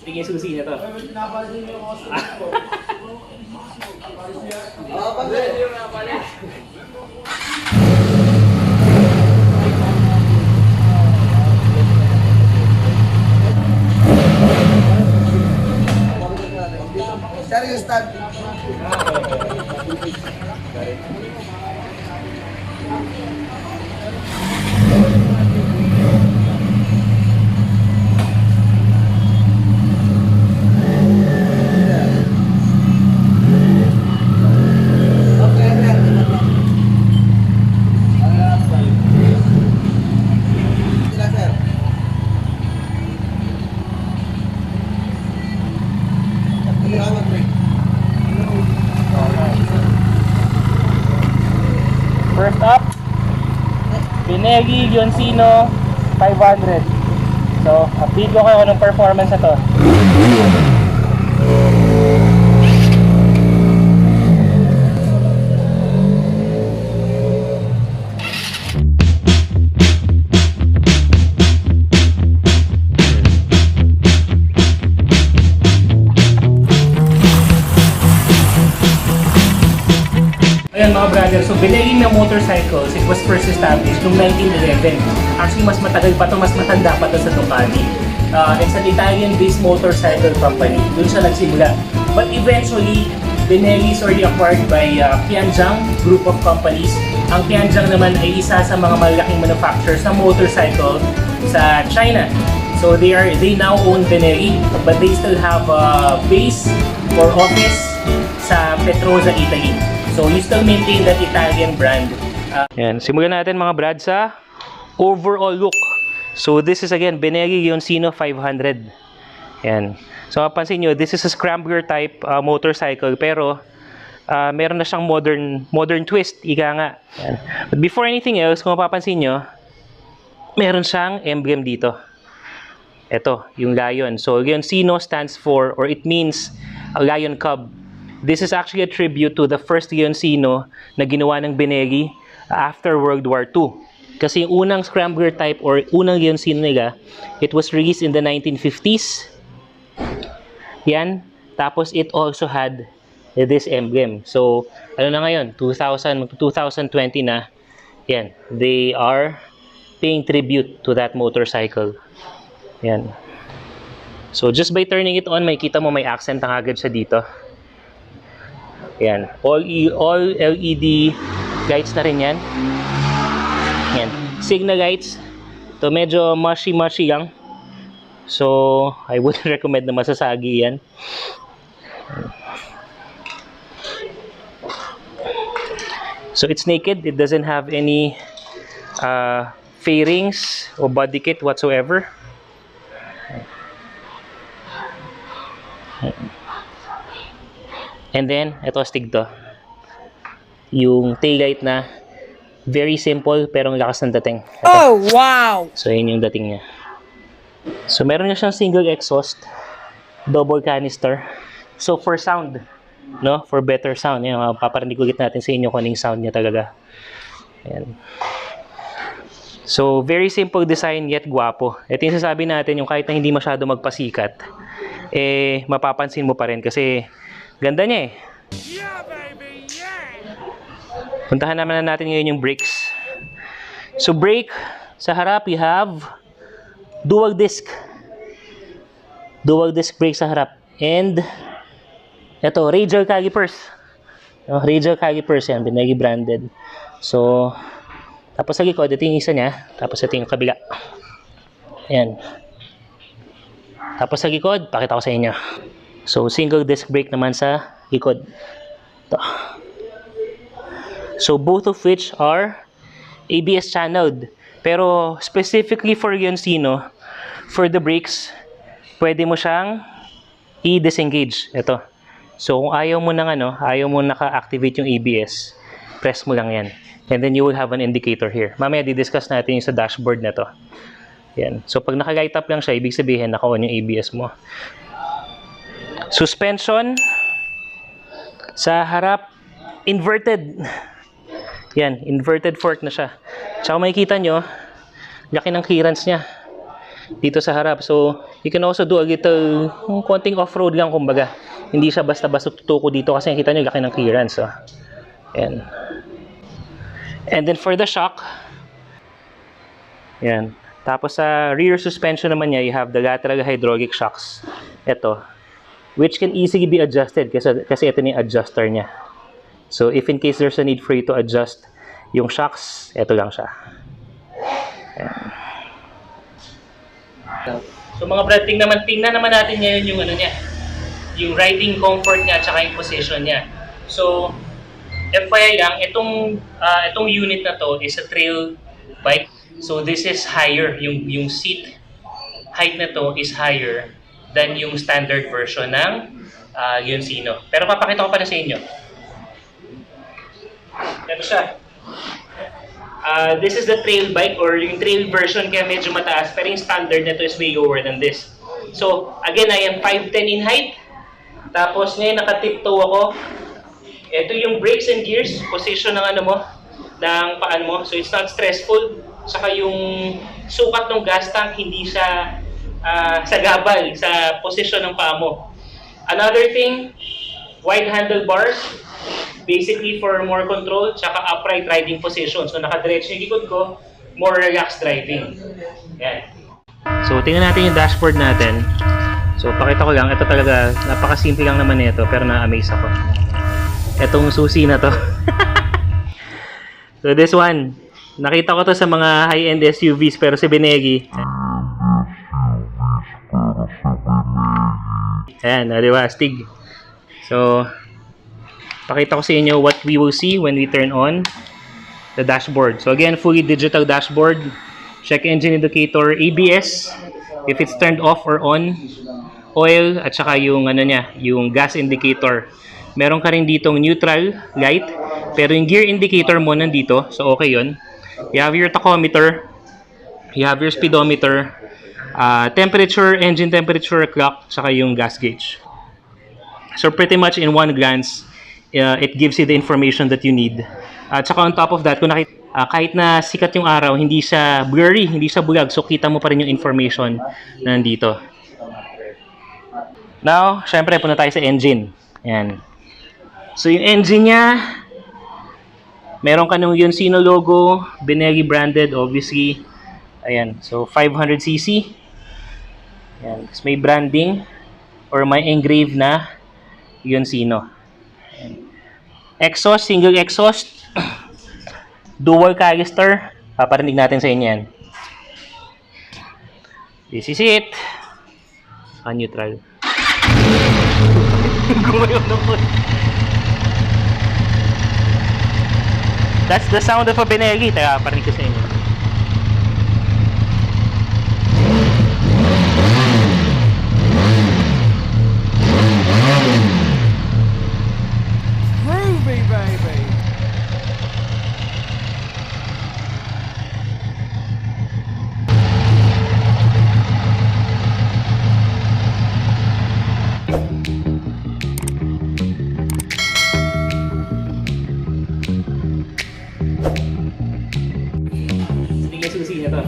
Tingin yung susi na to. Serious stand. First up, Benelli Leoncino 500. So, update ko kayo anong performance na to. Ayan mga brother, so Benelli na motorcycles, it was first established noong 1911. Actually, mas matagal pa to, mas matanda pa to sa Ducati. It's an Italian-based motorcycle company. Doon siya nagsimula. But eventually, Benelli is already acquired by Chang group of companies. Ang Chang naman ay isa sa mga malaking manufacturers ng motorcycle sa China. So they now own Benelli, but they still have a base or office sa Petroza, Italy. So you still maintain that Italian brand. Yan, simulan natin mga brad sa overall look. So this is again Benelli Leoncino 500. Yan. So mapansin nyo, this is a scrambler type motorcycle pero meron na siyang modern twist, ika nga. Yan. But before anything else, kung mapapansin nyo, meron siyang emblem dito. Ito, yung lion. So Leoncino stands for, or it means a lion cub. This is actually a tribute to the first Leoncino na ginawa ng Benelli after World War II. Kasi yung unang scrambler type or unang Leoncino nila, it was released in the 1950s. Yan. Tapos it also had this emblem. So, ano na ngayon? 2020 na. Yan. They are paying tribute to that motorcycle. Yan. So, just by turning it on, makikita mo may accent ang agad siya dito. Yan. All LED lights na rin yan. Yan. Signal lights. Ito medyo mushy lang. So, I wouldn't recommend na masasagi yan. So, it's naked. It doesn't have any fairings or body kit whatsoever. And then, ito astig to. Yung taillight na very simple pero ang lakas ng dating. Ito. Oh, wow! So, yun yung dating niya. So, meron na siyang single exhaust, double canister. So, for sound, no? For better sound. Yan, paparinig ulit natin sa inyo kung anong sound niya talaga. Ayan. So, very simple design yet guwapo. Ito yung sasabi natin, yung kahit na hindi masyado magpasikat, eh, mapapansin mo pa rin kasi ganda niya eh. Yeah, baby! Yeah! Puntahan naman na natin ngayon yung brakes. So brake, sa harap you have dual disc. Dual disc brake sa harap. And ito, radial calipers. Radial calipers yan, Benelli branded. So, tapos sa likod, ito yung isa niya. Tapos ito yung kabila. Ayan. Tapos sa likod, pakita ko sa inyo. So, single disc brake naman sa likod. Ito. So, both of which are ABS channeled. Pero, specifically for Leoncino, for the brakes, pwede mo siyang i-disengage. Ito. So, kung ayaw mo naka-activate yung ABS, press mo lang yan. And then, you will have an indicator here. Mamaya, di-discuss natin yung sa dashboard na to. Yan. So, pag naka-light up lang siya, ibig sabihin, naka-on yung ABS mo. Suspension sa harap, inverted. Yan, inverted fork na siya. Tsaka makikita nyo, laki ng clearance niya. dito sa harap. So, you can also do a little, konting off-road lang kumbaga. Hindi siya basta-basta tutuko dito kasi nakita nyo laki ng clearance. So, ayan. And then for the shock, ayan. Tapos sa rear suspension naman niya, you have the lateral hydraulic shocks. Ito, which can easily be adjusted kasi ito yung adjuster niya. So, if in case there's a need for you to adjust yung shocks, ito lang siya. Ayan. So mga brad, tingnan naman natin ngayon yung ano niya, yung riding comfort niya at saka yung position niya. So, FYI lang, itong unit na to is a trail bike. So this is higher, yung seat height na to is higher than yung standard version ng Leoncino. Pero papakita ko pa na sa inyo. Ito siya. This is the trail bike or yung trail version kaya medyo mataas pero yung standard nito is way lower than this. So again, I am 5'10" in height. Tapos ngayon nakatiptoe ako. Ito yung brakes and gears, position ng ano mo, ng paan mo. So it's not stressful. Saka yung sukat ng gas tank hindi siya sagabal sa position ng paa mo. Another thing, wide handlebars. Basically for more control, tsaka upright riding position. So nakadiretso yung likod ko, more relaxed driving. Yan. So tingnan natin yung dashboard natin. So pakita ko lang, ito talaga, napakasimple lang naman nito pero na-amaze ako. Itong susi na to. So this one, nakita ko to sa mga high-end SUVs pero si Benelli. Ayan, diba? Astig. So, pakita ko sa inyo what we will see when we turn on the dashboard. So again, fully digital dashboard. Check engine indicator, ABS, if it's turned off or on, oil, at saka yung ano niya, yung gas indicator. Meron ka rin ditong neutral light, pero yung gear indicator mo nandito, so okay yun. You have your tachometer, you have your speedometer, temperature, engine temperature clock, saka yung gas gauge. So pretty much in one glance, it gives you the information that you need. At saka on top of that, kung kahit na sikat yung araw, hindi siya blurry, hindi siya bulag. So kita mo pa rin yung information na nandito. Now, syempre, punta tayo sa engine. Ayan. So yung engine niya, meron ka ng Leoncino logo, Benelli branded, obviously. Ayan. So 500cc. Ayan. Tapos may branding or may engrave na Leoncino. Exhaust, single exhaust, dual canister. Paparinig natin sa inyo yan. This is it. Neutral. Gumayon ako. That's the sound of a Benelli. Teka, parinig ko sa inyo. Baby. Sige, susi niya to.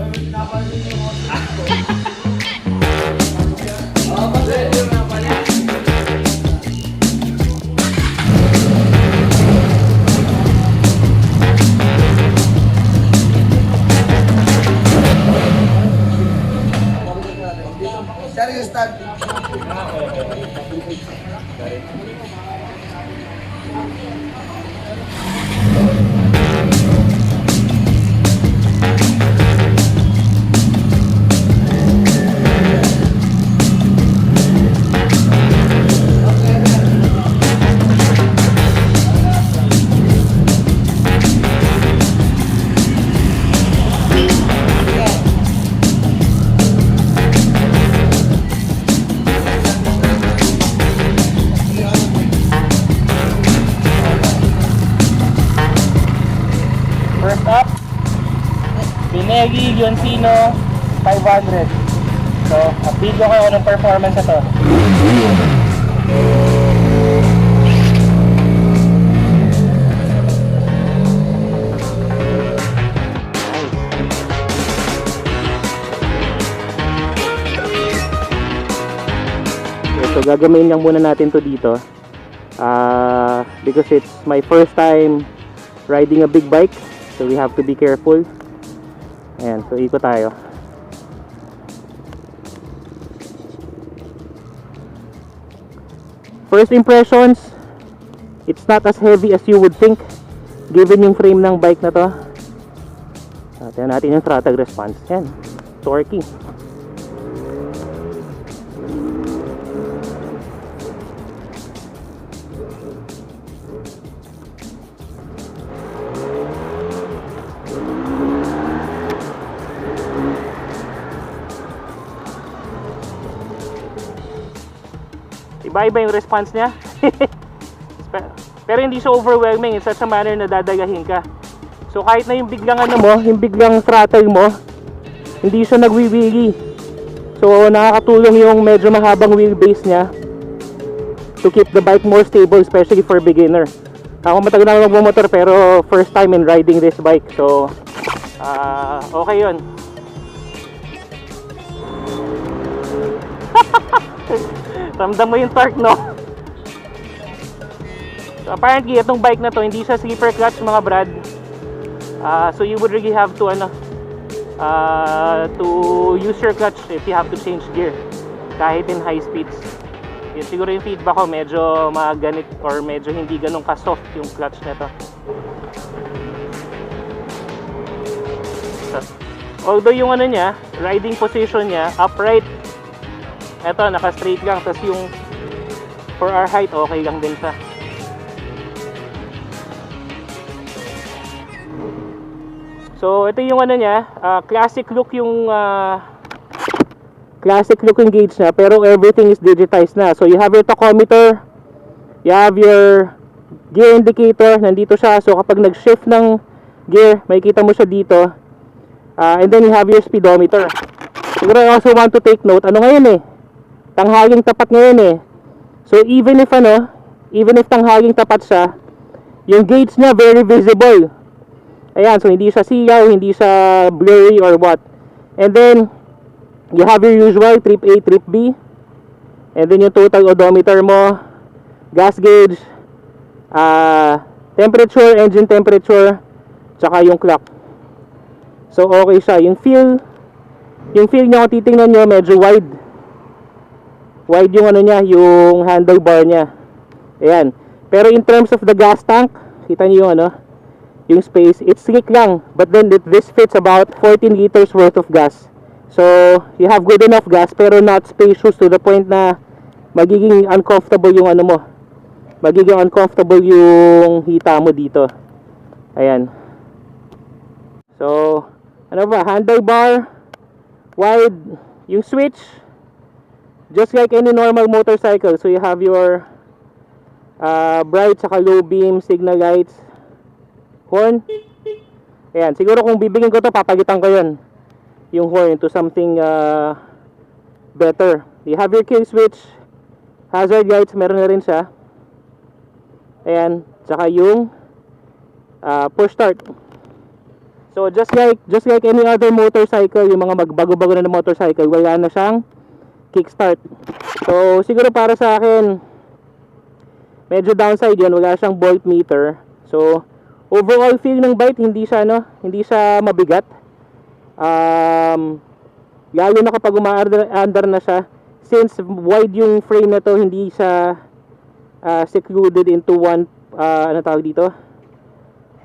Serious start. First up, Benelli Leoncino 500. So, update ko kayo ng performance na to. So gagamitin lang muna natin to dito. Because it's my first time riding a big bike. So we have to be careful. Ayan, so ikot tayo. First impressions, it's not as heavy as you would think given yung frame ng bike na to. Tingnan natin yung throttle response. Yan, torquey. Iba-iba yung response niya. Pero hindi siya overwhelming in such a manner na dadagahin ka. So kahit na yung biglang ano mo, yung biglang throttle mo, hindi siya nagwiwili. So nakakatulong yung medyo mahabang wheelbase niya to keep the bike more stable, especially for beginner. Ako matagal na ako nagmumotor pero first time in riding this bike. So okay yun. Ramdam mo yung torque, no? So apparently itong bike na to hindi siya slipper clutch mga brad. So you would really have to to use your clutch if you have to change gear kahit in high speeds. Yun siguro yung feedback ko, medyo maganit or medyo hindi ganun ka-soft yung clutch na to. So, although yung ano niya, riding position niya upright, eto naka-straight lang, tapos yung for our height okay lang din siya. So ito yung ano niya, classic look yung gauge niya, pero everything is digitized na. So you have your tachometer, you have your gear indicator, nandito siya. So kapag nag-shift ng gear, makikita mo siya dito. And then you have your speedometer. Siguro I also want to take note, ano ngayon eh, tanghaling tapat ngayon eh. So even if tanghaling tapat siya, yung gauge niya very visible. Ayan, so hindi siya siyaw, hindi siya blurry or what. And then you have your usual trip A, trip B. And then yung total odometer mo, gas gauge, temperature, engine temperature, tsaka yung clock. So okay siya. Yung feel niya kung titingnan nyo, medyo wide. Wide yung ano niya, yung handlebar niya. Ayan. Pero in terms of the gas tank, kita niyo yung ano, yung space, it's slick lang. But then this fits about 14 liters worth of gas. So you have good enough gas pero not spacious to the point na magiging uncomfortable yung ano mo. Magiging uncomfortable yung hita mo dito. Ayan. So ano ba, handlebar wide, yung switch just like any normal motorcycle. So you have your bright saka low beam signal lights, horn. Ayan, siguro kung bibigyan ko to, papalitan ko yun, yung horn into something better. You have your kill switch, hazard lights, meron na rin siya. Ayan, saka yung push start. So just like any other motorcycle, yung mga magbago-bago na motorcycle, wala na siyang kickstart. So siguro para sa akin, medyo downside yun, wala siyang voltmeter. So overall feel ng bike, hindi siya mabigat. Lalo na kapag umaandar na siya, since wide yung frame na to, hindi siya secluded into one ano tawag dito,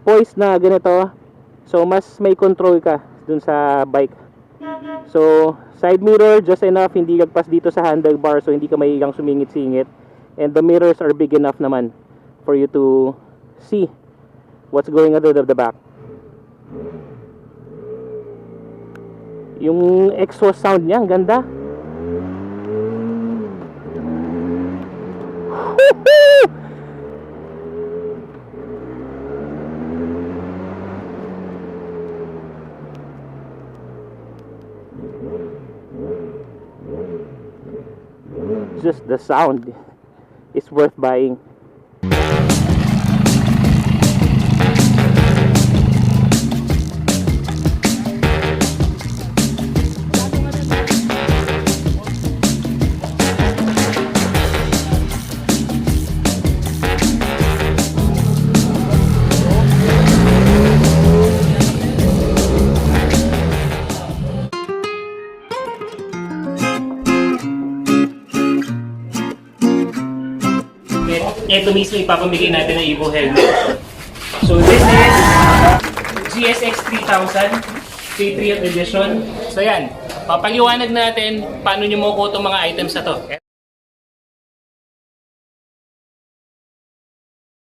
poise na ganito. So mas may control ka dun sa bike. So side mirror just enough, hindi lagpas dito sa handlebar, so hindi ka mahigang sumingit-singit. And the mirrors are big enough naman for you to see what's going on at the back. Yung exhaust sound niya, ang ganda. Just the sound is worth buying. ito mismo ipapamigay natin ng EVO Helmet. So this is GSX 3000 Patriot Edition. So yan, papaliwanag natin paano nyo makukuha itong mga items na to.